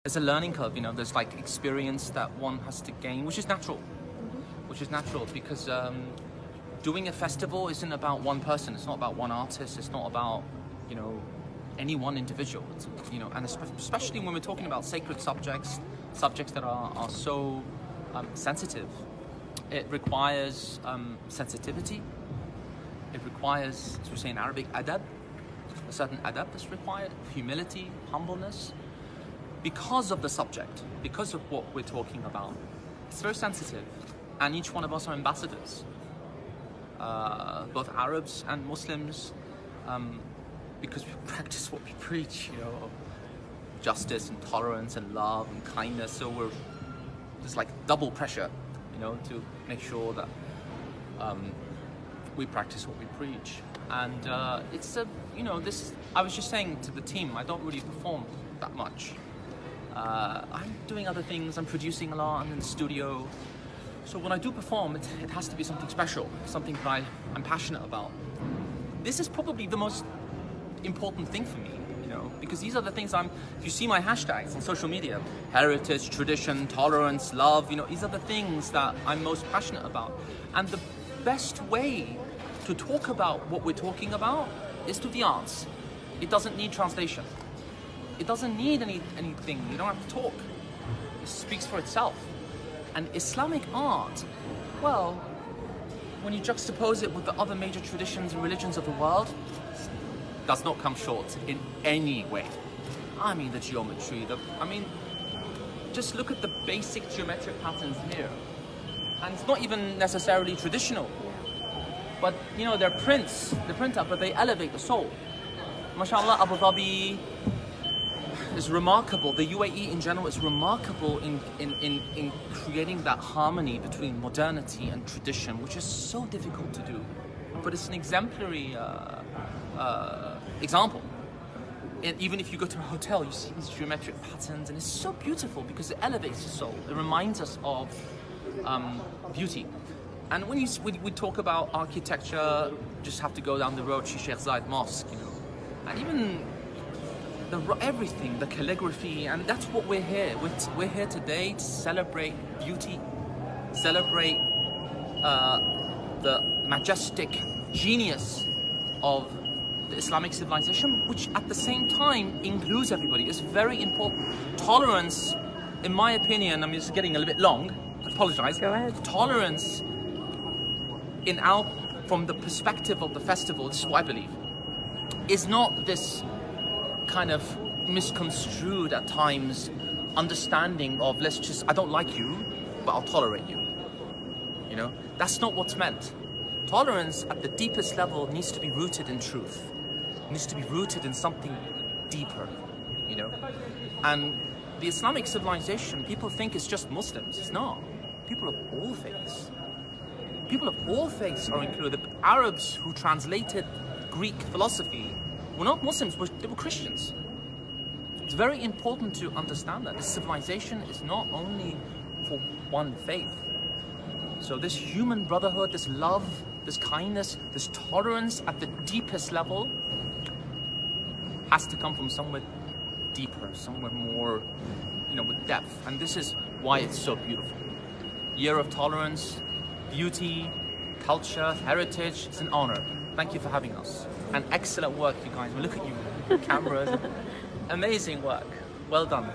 There's a learning curve, you know, there's like experience that one has to gain, which is natural. Which is natural because doing a festival isn't about one person, it's not about one artist, it's not about, you know, any one individual. It's, you know, and especially when we're talking about sacred subjects that are so sensitive. It requires sensitivity. It requires, as we say in Arabic, adab, a certain adab that's required, humility, humbleness. Because of the subject, because of what we're talking about, it's very sensitive, and each one of us are ambassadors, both Arabs and Muslims, because we practice what we preach, you know, justice and tolerance and love and kindness. So there's like double pressure, you know, to make sure that we practice what we preach. And it's a, you know, this. I was just saying to the team, I don't really perform that much. I'm doing other things, I'm producing a lot, I'm in the studio. So when I do perform, it has to be something special, something that I'm passionate about. This is probably the most important thing for me, you know, because these are the things if you see my hashtags on social media, heritage, tradition, tolerance, love, you know, these are the things that I'm most passionate about. And the best way to talk about what we're talking about is through the arts. It doesn't need translation. It doesn't need anything, you don't have to talk. It speaks for itself. And Islamic art, well, when you juxtapose it with the other major traditions and religions of the world, does not come short in any way. I mean the geometry, just look at the basic geometric patterns here. And it's not even necessarily traditional. But, you know, they're prints out, but they elevate the soul. MashaAllah, Abu Dhabi is remarkable. The UAE in general is remarkable in creating that harmony between modernity and tradition, which is so difficult to do. But it's an exemplary example. And even if you go to a hotel, you see these geometric patterns, and it's so beautiful because it elevates the soul. It reminds us of beauty. And when we talk about architecture, just have to go down the road to Sheikh Zayed Mosque, you know, and even everything, the calligraphy, and that's what we're here. We're here today to celebrate beauty, celebrate the majestic genius of the Islamic civilization, which at the same time includes everybody. It's very important. Tolerance, in my opinion, I'm just getting a little bit long, I apologize. Go ahead. Tolerance, from the perspective of the festival, this is what I believe, is not this kind of misconstrued at times understanding of I don't like you, but I'll tolerate you. You know, that's not what's meant. Tolerance at the deepest level needs to be rooted in truth. It needs to be rooted in something deeper, you know. And the Islamic civilization, people think it's just Muslims. It's not. People of all faiths. People of all faiths are included. The Arabs who translated Greek philosophy were not Muslims, they were Christians. It's very important to understand that this civilization is not only for one faith. So this human brotherhood, this love, this kindness, this tolerance at the deepest level has to come from somewhere deeper, somewhere more, you know, with depth. And this is why it's so beautiful. Year of tolerance, beauty, culture, heritage. It's an honor. Thank you for having us. And excellent work, you guys. Look at you, cameras. Amazing work. Well done.